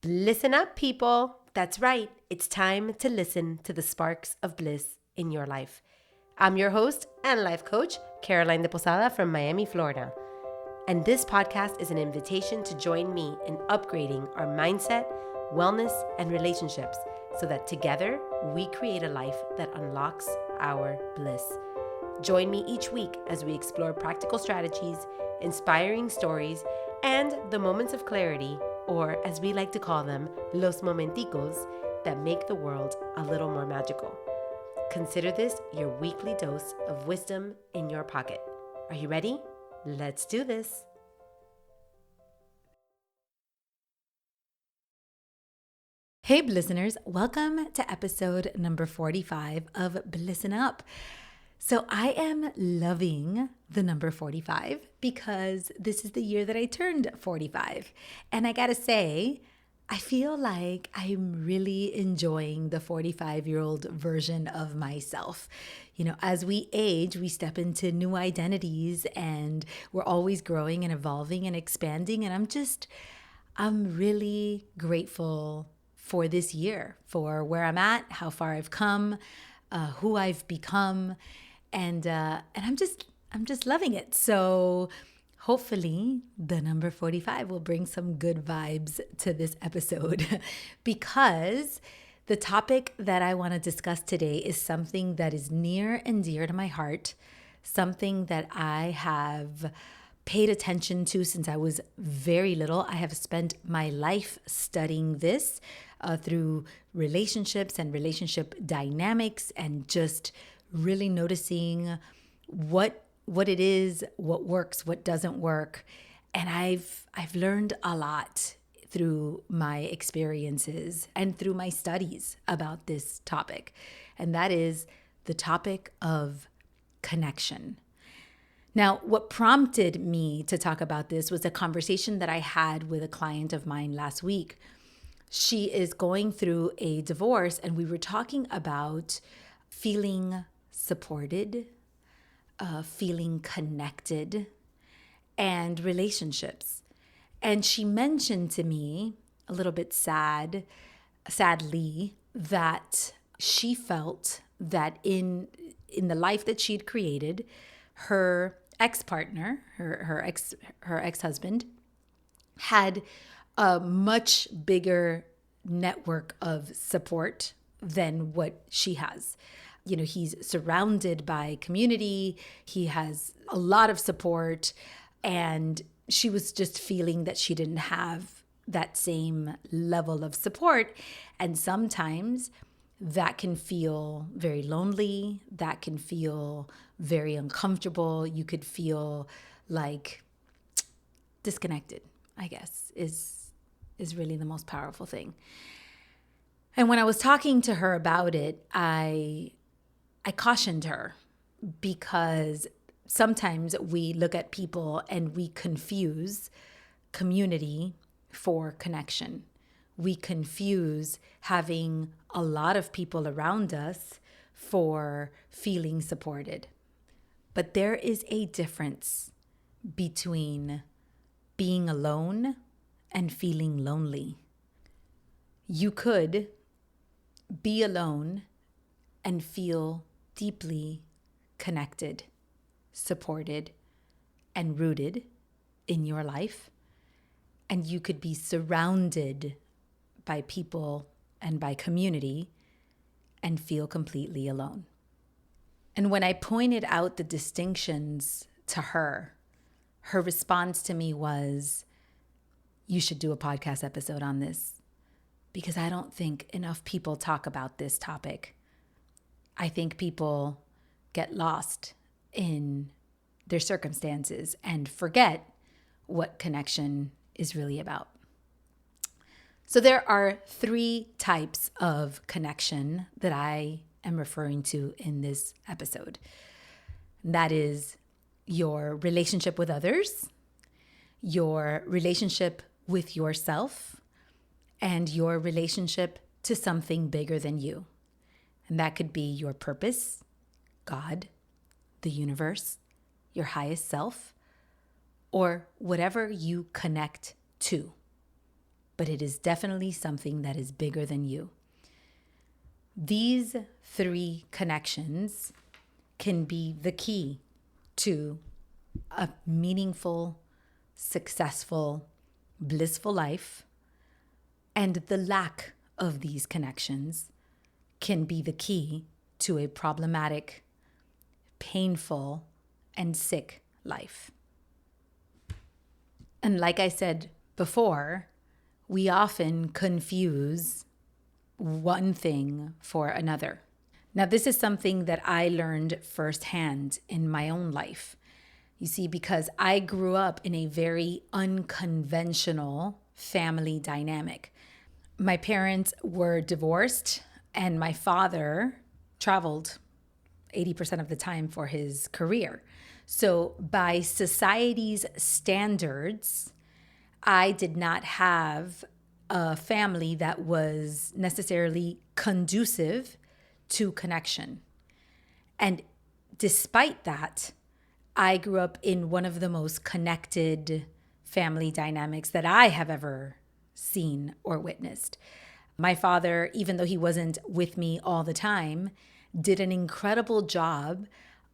Listen up, people. That's right. It's time to listen to the sparks of bliss in your life. I'm your host and life coach, Caroline de Posada from Miami, Florida. And this podcast is an invitation to join me in upgrading our mindset, wellness, and relationships so that together we create a life that unlocks our bliss. Join me each week as we explore practical strategies, inspiring stories, and the moments of clarity, or as we like to call them, los momenticos, that make the world a little more magical. Consider this your weekly dose of wisdom in your pocket. Are you ready? Let's do this. Hey, Bliss'ners, welcome to episode number 45 of Bliss'n Up. So I am loving the number 45 because this is the year that I turned 45. And I gotta say, I feel like I'm really enjoying the 45-year-old version of myself. You know, as we age, we step into new identities and we're always growing and evolving and expanding. And I'm really grateful for this year, for where I'm at, how far I've come, who I've become. And I'm just loving it. So hopefully the number 45 will bring some good vibes to this episode because the topic that I want to discuss today is something that is near and dear to my heart, something that I have paid attention to since I was very little. I have spent my life studying this through relationships and relationship dynamics and just really noticing what it is, what works, what doesn't work. And I've learned a lot through my experiences and through my studies about this topic. And that is the topic of connection. Now, what prompted me to talk about this was a conversation that I had with a client of mine last week. She is going through a divorce, and we were talking about feeling supported, feeling connected, and relationships. And she mentioned to me, a little bit sadly, that she felt that in the life that she'd created, her ex-partner, her ex-husband, had a much bigger network of support than what she has. You know, he's surrounded by community. He has a lot of support. And she was just feeling that she didn't have that same level of support. And sometimes that can feel very lonely. That can feel very uncomfortable. You could feel like disconnected, I guess, is really the most powerful thing. And when I was talking to her about it, I cautioned her because sometimes we look at people and we confuse community for connection. We confuse having a lot of people around us for feeling supported. But there is a difference between being alone and feeling lonely. You could be alone and feel deeply connected, supported, and rooted in your life. And you could be surrounded by people and by community and feel completely alone. And when I pointed out the distinctions to her, her response to me was, you should do a podcast episode on this because I don't think enough people talk about this topic. I think people get lost in their circumstances and forget what connection is really about. So there are 3 types of connection that I am referring to in this episode. That is your relationship with others, your relationship with yourself, and your relationship to something bigger than you. And that could be your purpose, God, the universe, your highest self, or whatever you connect to. but it is definitely something that is bigger than you. These 3 connections can be the key to a meaningful, successful, blissful life. And the lack of these connections can be the key to a problematic, painful, and sick life. And like I said before, we often confuse one thing for another. Now, this is something that I learned firsthand in my own life. You see, because I grew up in a very unconventional family dynamic. My parents were divorced, and my father traveled 80% of the time for his career. So, by society's standards, I did not have a family that was necessarily conducive to connection. And despite that, I grew up in one of the most connected family dynamics that I have ever seen or witnessed. My father, even though he wasn't with me all the time, did an incredible job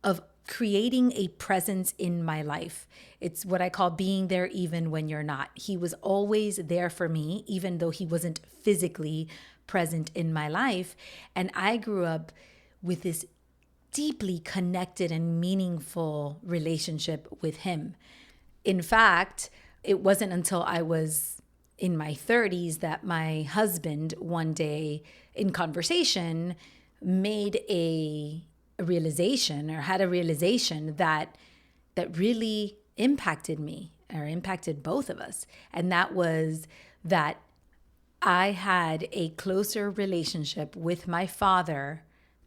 of creating a presence in my life. It's what I call being there even when you're not. He was always there for me, even though he wasn't physically present in my life. And I grew up with this deeply connected and meaningful relationship with him. In fact, it wasn't until I was in my 30s that my husband one day in conversation made a realization or had a realization that really impacted me or impacted both of us. And that was that I had a closer relationship with my father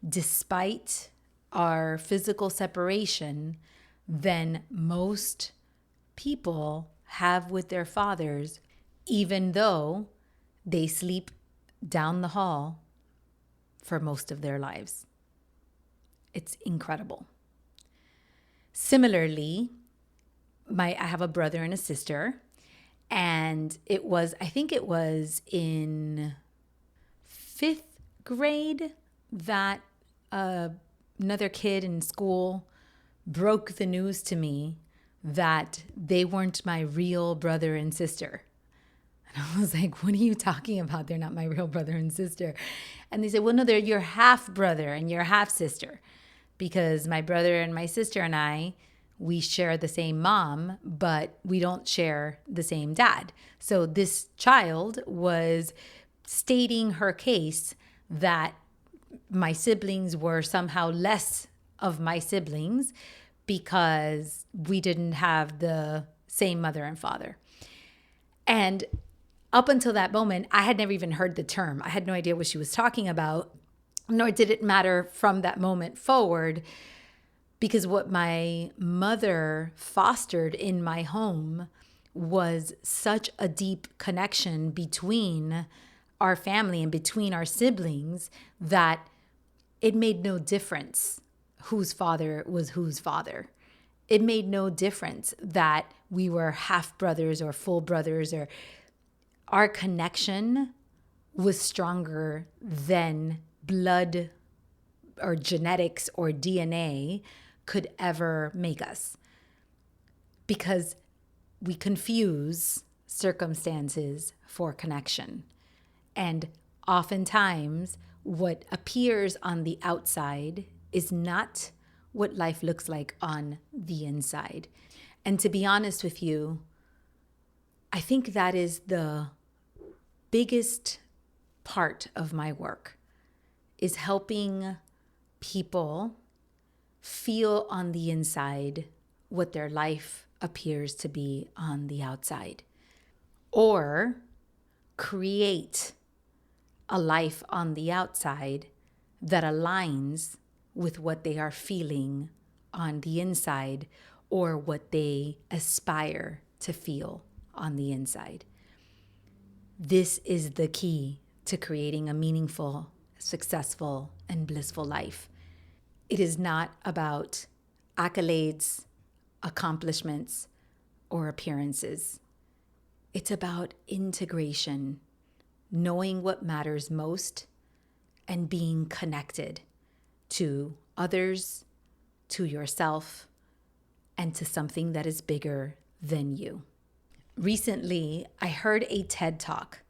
despite our physical separation than most people have with their fathers, even though they sleep down the hall for most of their lives. It's incredible. Similarly, I have a brother and a sister, and I think it was in 5th grade that another kid in school broke the news to me that they weren't my real brother and sister. And I was like, what are you talking about? They're not my real brother and sister. And they said, well, no, they're your half brother and your half sister. Because my brother and my sister and I, we share the same mom, but we don't share the same dad. So this child was stating her case that my siblings were somehow less of my siblings because we didn't have the same mother and father. And up until that moment, I had never even heard the term. I had no idea what she was talking about, nor did it matter from that moment forward, because what my mother fostered in my home was such a deep connection between our family and between our siblings that it made no difference whose father was whose father. It made no difference that we were half brothers or full brothers, or our connection was stronger than blood or genetics or DNA could ever make us, because we confuse circumstances for connection. And oftentimes, what appears on the outside is not what life looks like on the inside. And to be honest with you, I think that is the biggest part of my work, is helping people feel on the inside what their life appears to be on the outside, or create a life on the outside that aligns with what they are feeling on the inside, or what they aspire to feel on the inside. This is the key to creating a meaningful, successful, and blissful life. It is not about accolades, accomplishments, or appearances. It's about integration, knowing what matters most, and being connected to others, to yourself, and to something that is bigger than you. Recently, I heard a TED Talk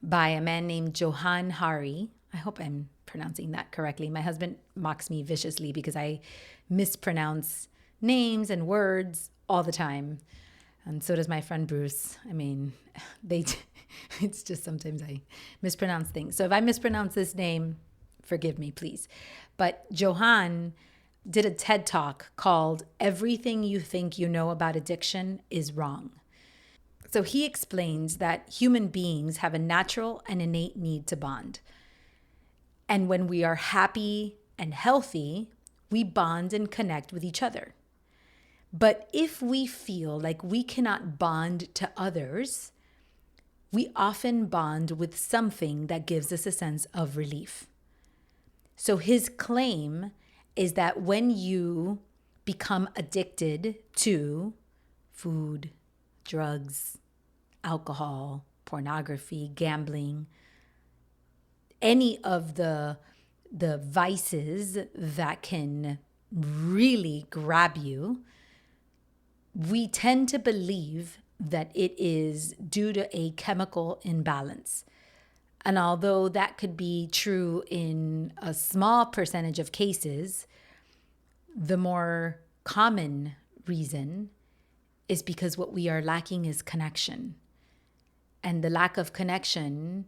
by a man named Johann Hari. I hope I'm pronouncing that correctly. My husband mocks me viciously because I mispronounce names and words all the time. And so does my friend Bruce. I mean, it's just sometimes I mispronounce things. So if I mispronounce this name, forgive me, please. But Johann did a TED Talk called Everything You Think You Know About Addiction is Wrong. So he explains that human beings have a natural and innate need to bond. And when we are happy and healthy, we bond and connect with each other. But if we feel like we cannot bond to others, we often bond with something that gives us a sense of relief. So his claim is that when you become addicted to food, drugs, alcohol, pornography, gambling, any of the vices that can really grab you, we tend to believe that it is due to a chemical imbalance. And although that could be true in a small percentage of cases, the more common reason is because what we are lacking is connection. And the lack of connection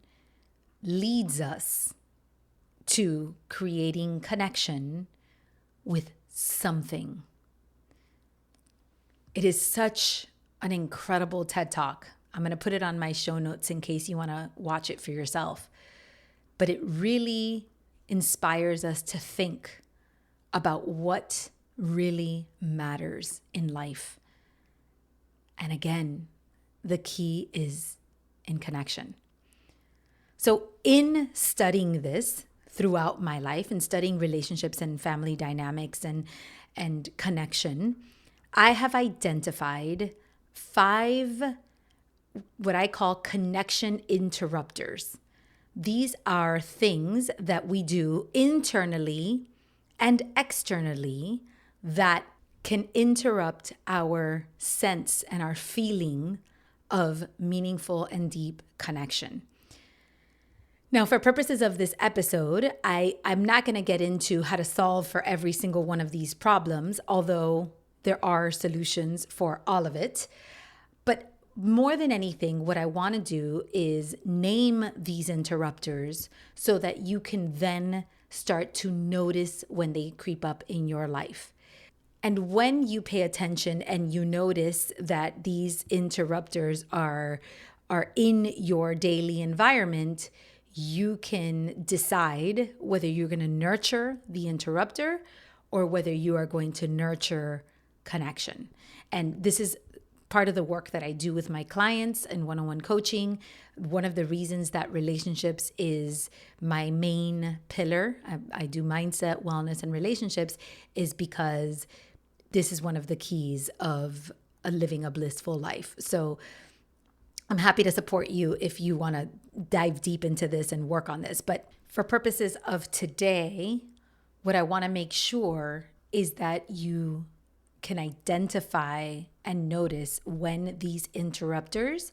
leads us to creating connection with something. It is such an incredible TED Talk. I'm going to put it on my show notes in case you want to watch it for yourself. But it really inspires us to think about what really matters in life. And again, the key is in connection. So in studying this throughout my life and studying relationships and family dynamics and connection, I have identified 5 what I call connection interrupters. These are things that we do internally and externally that can interrupt our sense and our feeling of meaningful and deep connection. Now, for purposes of this episode, I'm not going to get into how to solve for every single one of these problems, although there are solutions for all of it. But more than anything, what I want to do is name these interrupters so that you can then start to notice when they creep up in your life. And when you pay attention and you notice that these interrupters are in your daily environment, you can decide whether you're going to nurture the interrupter or whether you are going to nurture connection. And this is part of the work that I do with my clients in one-on-one coaching. One of the reasons that relationships is my main pillar, I do mindset, wellness, and relationships, is because this is one of the keys of living a blissful life. So I'm happy to support you if you want to dive deep into this and work on this. But for purposes of today, what I want to make sure is that you can identify and notice when these interrupters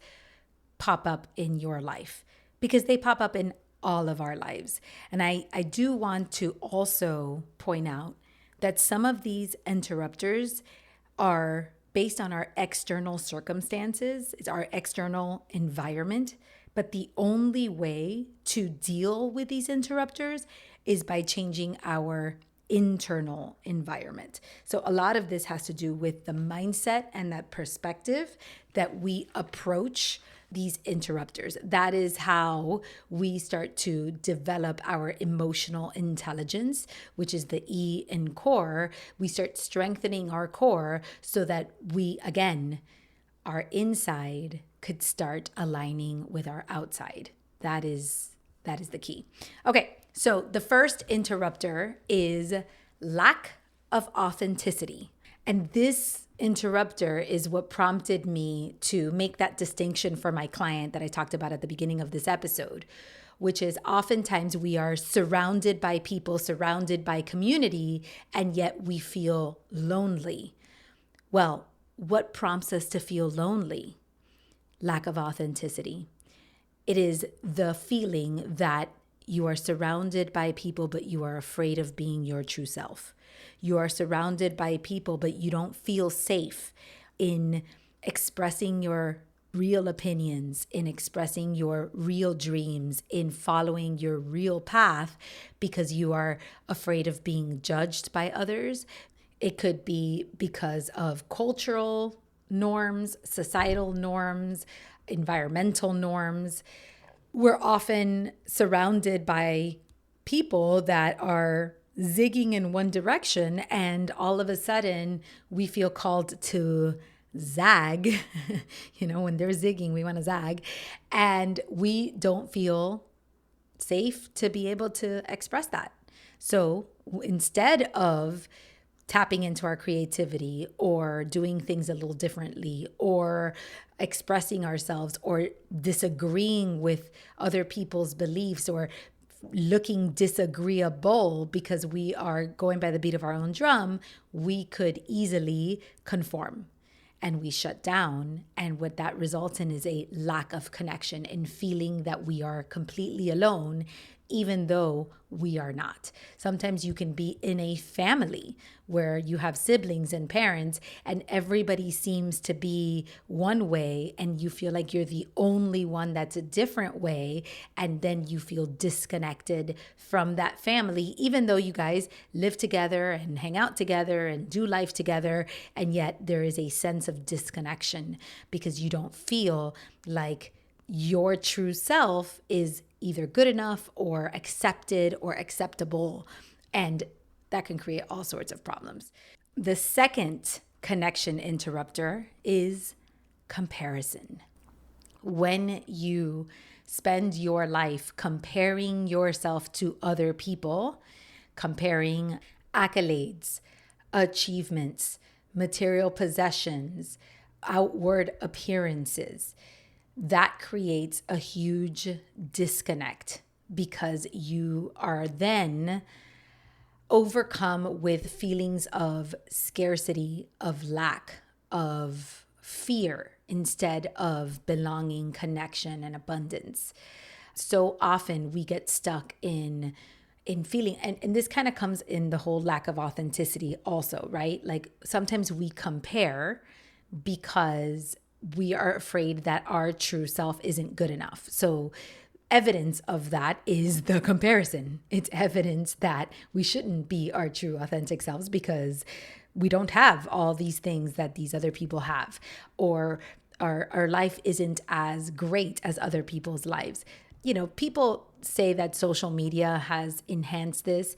pop up in your life, because they pop up in all of our lives. And I do want to also point out that some of these interrupters are based on our external circumstances, it's our external environment. But the only way to deal with these interrupters is by changing our internal environment. So a lot of this has to do with the mindset and that perspective that we approach these interrupters. That is how we start to develop our emotional intelligence, which is the E in core. We start strengthening our core so that we, again, our inside could start aligning with our outside. That is the key. Okay, so the first interrupter is lack of authenticity. And this interrupter is what prompted me to make that distinction for my client that I talked about at the beginning of this episode, which is oftentimes we are surrounded by people, surrounded by community, and yet we feel lonely. Well, what prompts us to feel lonely? Lack of authenticity. It is the feeling that you are surrounded by people, but you are afraid of being your true self. You are surrounded by people, but you don't feel safe in expressing your real opinions, in expressing your real dreams, in following your real path because you are afraid of being judged by others. It could be because of cultural norms, societal norms, environmental norms. We're often surrounded by people that are zigging in one direction, and all of a sudden we feel called to zag. When they're zigging, we want to zag, and we don't feel safe to be able to express that. So instead of tapping into our creativity or doing things a little differently or expressing ourselves or disagreeing with other people's beliefs or looking disagreeable because we are going by the beat of our own drum, we could easily conform and we shut down. And what that results in is a lack of connection and feeling that we are completely alone, even though we are not. Sometimes you can be in a family where you have siblings and parents and everybody seems to be one way and you feel like you're the only one that's a different way, and then you feel disconnected from that family, even though you guys live together and hang out together and do life together, and yet there is a sense of disconnection because you don't feel like your true self is either good enough or accepted or acceptable. And that can create all sorts of problems. The second connection interrupter is comparison. When you spend your life comparing yourself to other people, comparing accolades, achievements, material possessions, outward appearances, that creates a huge disconnect because you are then overcome with feelings of scarcity, of lack, of fear instead of belonging, connection, and abundance. So often we get stuck in feeling, and this kind of comes in the whole lack of authenticity also, right? Like sometimes we compare because we are afraid that our true self isn't good enough. So evidence of that is the comparison. It's evidence that we shouldn't be our true authentic selves because we don't have all these things that these other people have, or our life isn't as great as other people's lives. People say that social media has enhanced this.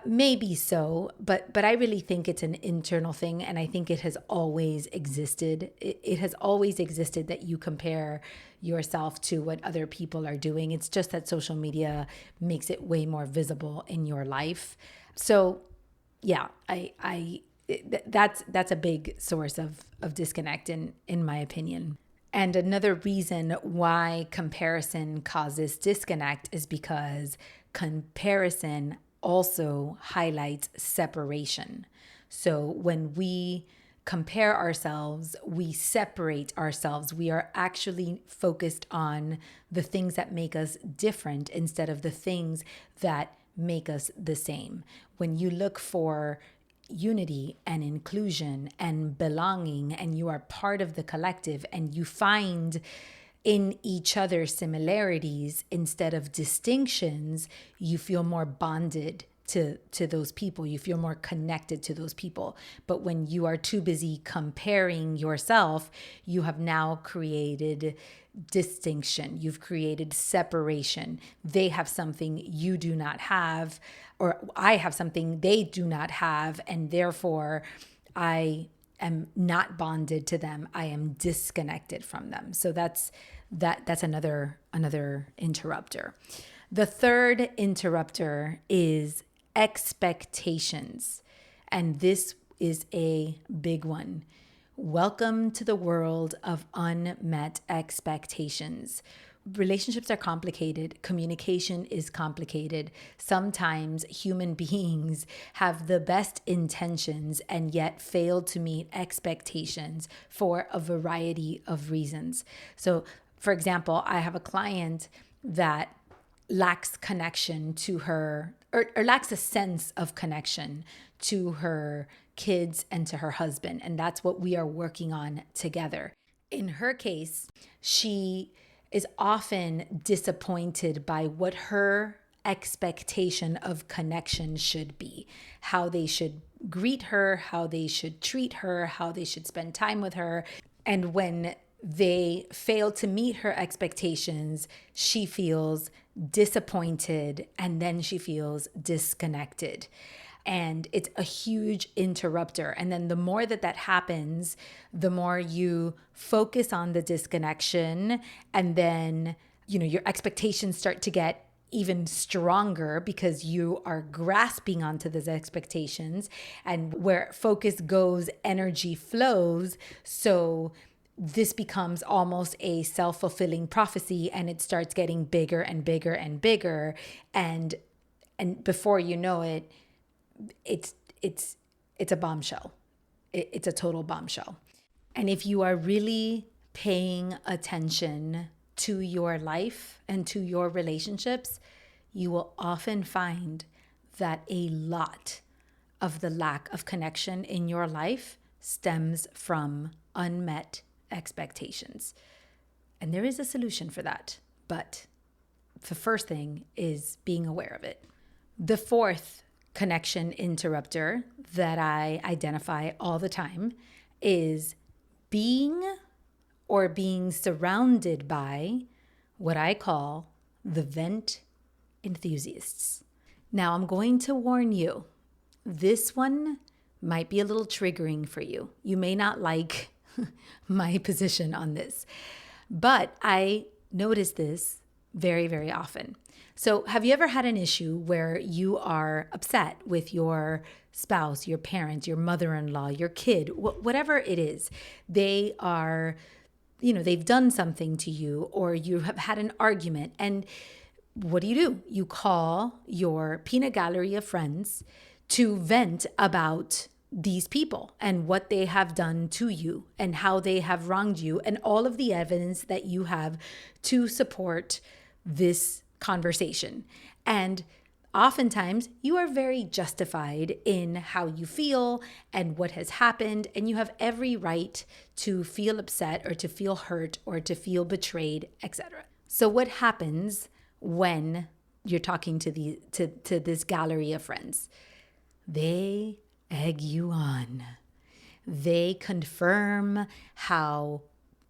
Maybe so, but I really think it's an internal thing, and I think it has always existed. It has always existed that you compare yourself to what other people are doing. It's just that social media makes it way more visible in your life. So, yeah, that's a big source of disconnect in my opinion. And another reason why comparison causes disconnect is because comparison also highlights separation. So when we compare ourselves, we separate ourselves. We are actually focused on the things that make us different instead of the things that make us the same. When you look for unity and inclusion and belonging, and you are part of the collective, and you find in each other similarities instead of distinctions, you feel more bonded to those people. You feel more connected to those people. But when you are too busy comparing yourself, you have now created distinction. You've created separation. They have something you do not have, or I have something they do not have, and therefore I am not bonded to them. I am disconnected from them. So that's another interrupter. The third interrupter is expectations. And this is a big one. Welcome to the world of unmet expectations. Relationships are complicated. Communication is complicated. Sometimes human beings have the best intentions and yet fail to meet expectations for a variety of reasons. So, for example, I have a client that lacks connection to her, or lacks a sense of connection to her kids and to her husband. And that's what we are working on together. In her case, she is often disappointed by what her expectation of connection should be, how they should greet her, how they should treat her, how they should spend time with her. And when they fail to meet her expectations, she feels disappointed and then she feels disconnected. And it's a huge interrupter. And then the more that happens, the more you focus on the disconnection. And then, your expectations start to get even stronger because you are grasping onto those expectations. And where focus goes, energy flows. So this becomes almost a self-fulfilling prophecy, and it starts getting bigger and bigger and bigger. And before you know it, it's a bombshell. It's a total bombshell. And if you are really paying attention to your life and to your relationships, you will often find that a lot of the lack of connection in your life stems from unmet expectations. And there is a solution for that. But the first thing is being aware of it. The fourth connection interrupter that I identify all the time is being surrounded by what I call the vent enthusiasts. Now, I'm going to warn you, this one might be a little triggering for you. You may not like my position on this, but I notice this very, very often. So have you ever had an issue where you are upset with your spouse, your parents, your mother-in-law, your kid, whatever it is? They are, they've done something to you, or you have had an argument. And what do? You call your peanut gallery of friends to vent about these people and what they have done to you and how they have wronged you and all of the evidence that you have to support this conversation. And oftentimes you are very justified in how you feel and what has happened, and you have every right to feel upset or to feel hurt or to feel betrayed, etc. So what happens when you're talking to this gallery of friends? They egg you on. They confirm how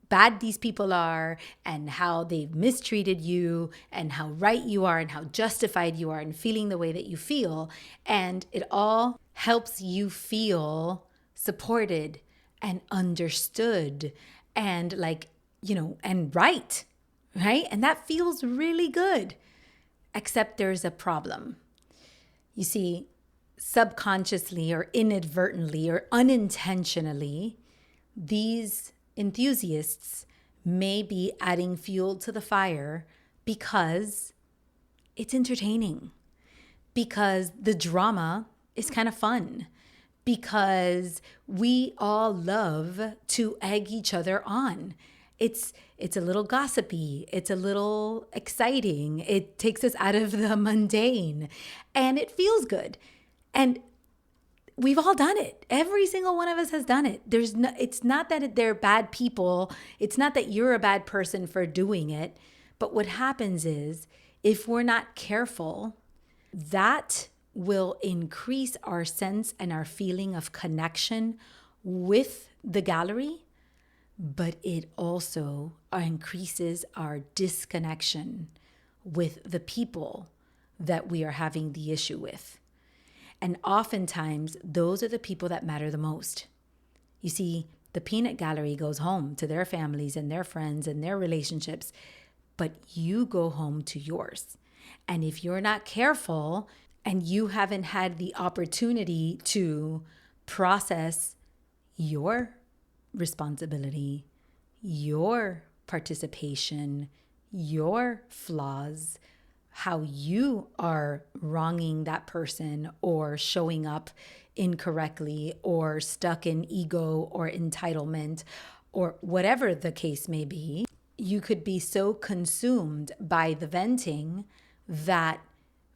bad these people are and how they've mistreated you and how right you are and how justified you are in feeling the way that you feel. And it all helps you feel supported and understood and and right? And that feels really good, except there's a problem. You see, subconsciously or inadvertently or unintentionally, these enthusiasts may be adding fuel to the fire because it's entertaining, because the drama is kind of fun, because we all love to egg each other on. It's a little gossipy. It's a little exciting. It takes us out of the mundane and it feels good. And we've all done it. Every single one of us has done it. It's not that they're bad people. It's not that you're a bad person for doing it. But what happens is, if we're not careful, that will increase our sense and our feeling of connection with the gallery, but it also increases our disconnection with the people that we are having the issue with. And oftentimes, those are the people that matter the most. You see, the peanut gallery goes home to their families and their friends and their relationships, but you go home to yours. And if you're not careful and you haven't had the opportunity to process your responsibility, your participation, your flaws, how you are wronging that person or showing up incorrectly or stuck in ego or entitlement or whatever the case may be. You could be so consumed by the venting that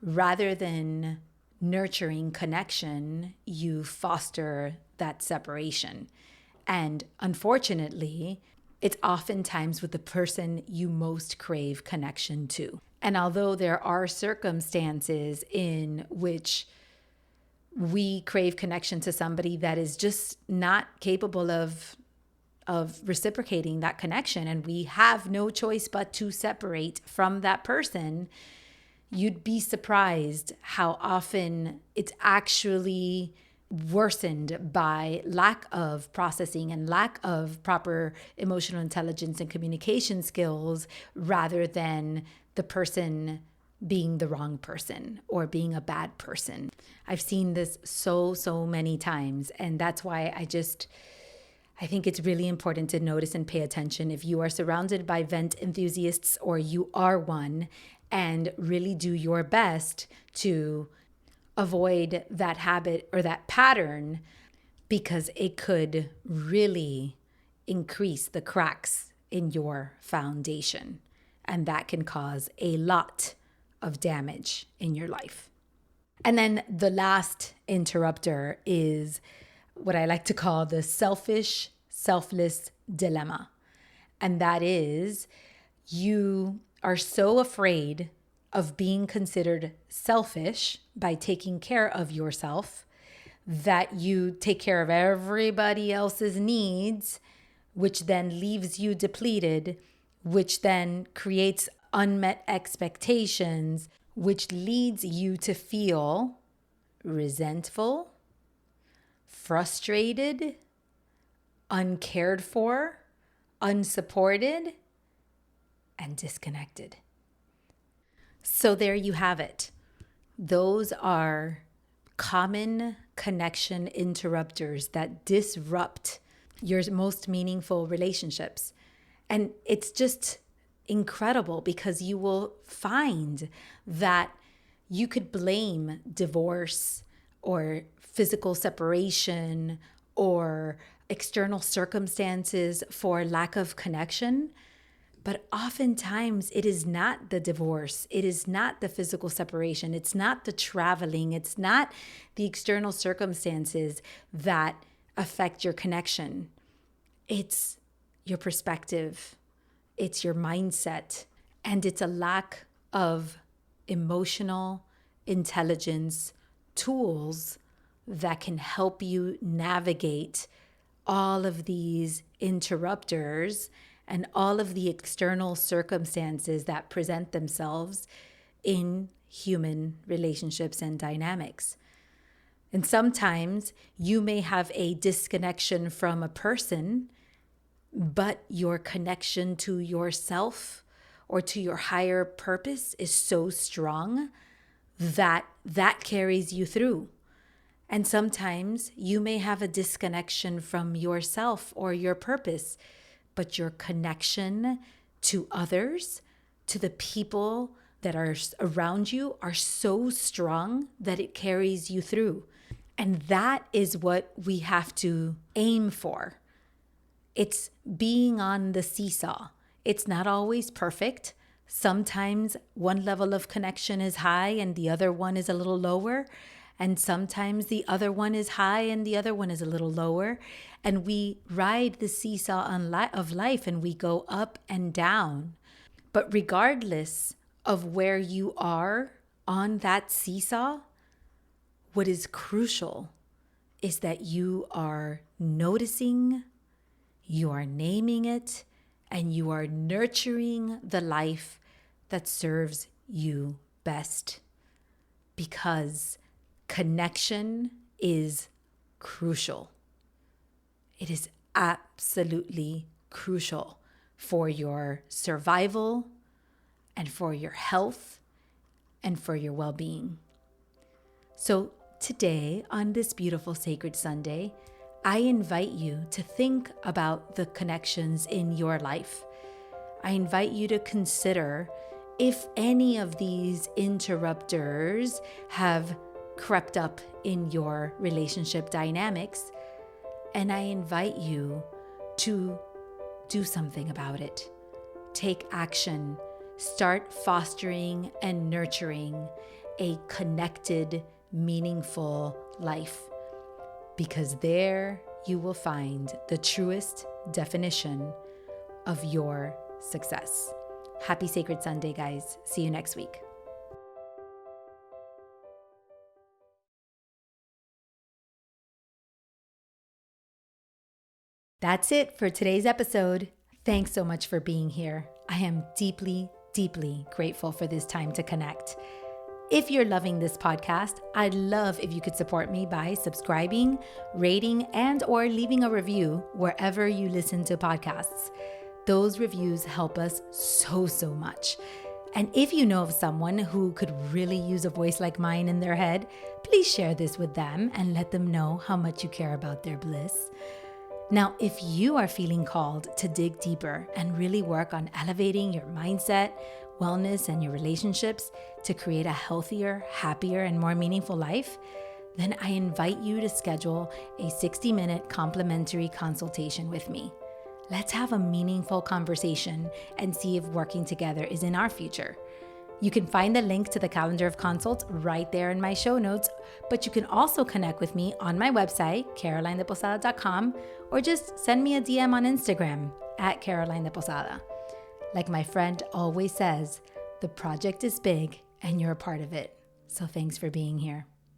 rather than nurturing connection, you foster that separation. And unfortunately, it's oftentimes with the person you most crave connection to. And although there are circumstances in which we crave connection to somebody that is just not capable of reciprocating that connection, and we have no choice but to separate from that person, you'd be surprised how often it's actually worsened by lack of processing and lack of proper emotional intelligence and communication skills rather than the person being the wrong person or being a bad person. I've seen this so many times, and that's why I think it's really important to notice and pay attention if you are surrounded by vent enthusiasts or you are one, and really do your best to avoid that habit or that pattern, because it could really increase the cracks in your foundation. And that can cause a lot of damage in your life. And then the last interrupter is what I like to call the selfish, selfless dilemma. And that is, you are so afraid of being considered selfish by taking care of yourself that you take care of everybody else's needs, which then leaves you depleted, which then creates unmet expectations, which leads you to feel resentful, frustrated, uncared for, unsupported, and disconnected. So there you have it. Those are common connection interrupters that disrupt your most meaningful relationships. And it's just incredible because you will find that you could blame divorce or physical separation or external circumstances for lack of connection. But oftentimes it is not the divorce. It is not the physical separation. It's not the traveling. It's not the external circumstances that affect your connection. It's your perspective. It's your mindset. And it's a lack of emotional intelligence tools that can help you navigate all of these interrupters and all of the external circumstances that present themselves in human relationships and dynamics. And sometimes you may have a disconnection from a person, but your connection to yourself or to your higher purpose is so strong that that carries you through. And sometimes you may have a disconnection from yourself or your purpose, but your connection to others, to the people that are around you, are so strong that it carries you through. And that is what we have to aim for. It's being on the seesaw. It's not always perfect. Sometimes one level of connection is high and the other one is a little lower. And sometimes the other one is high and the other one is a little lower. And we ride the seesaw of life and we go up and down. But regardless of where you are on that seesaw, what is crucial is that you are noticing, you are naming it, and you are nurturing the life that serves you best. Because connection is crucial. It is absolutely crucial for your survival and for your health and for your well-being. So Today, on this beautiful sacred Sunday, I invite you to think about the connections in your life. I invite you to consider if any of these interrupters have crept up in your relationship dynamics, and I invite you to do something about it. Take action. Start fostering and nurturing a connected, meaningful life, because there you will find the truest definition of your success. Happy Sacred Sunday, guys. See you next week. That's it for today's episode. Thanks so much for being here. I am deeply, deeply grateful for this time to connect. If you're loving this podcast, I'd love if you could support me by subscribing, rating, and or leaving a review wherever you listen to podcasts. Those reviews help us so much. And if you know of someone who could really use a voice like mine in their head, please share this with them and let them know how much you care about their bliss. Now, if you are feeling called to dig deeper and really work on elevating your mindset, wellness, and your relationships to create a healthier, happier, and more meaningful life, then I invite you to schedule a 60-minute complimentary consultation with me. Let's have a meaningful conversation and see if working together is in our future. You can find the link to the calendar of consults right there in my show notes, but you can also connect with me on my website, carolinedeposada.com, or just send me a DM on Instagram @CarolineDePosada. Like my friend always says, the project is big and you're a part of it. So thanks for being here.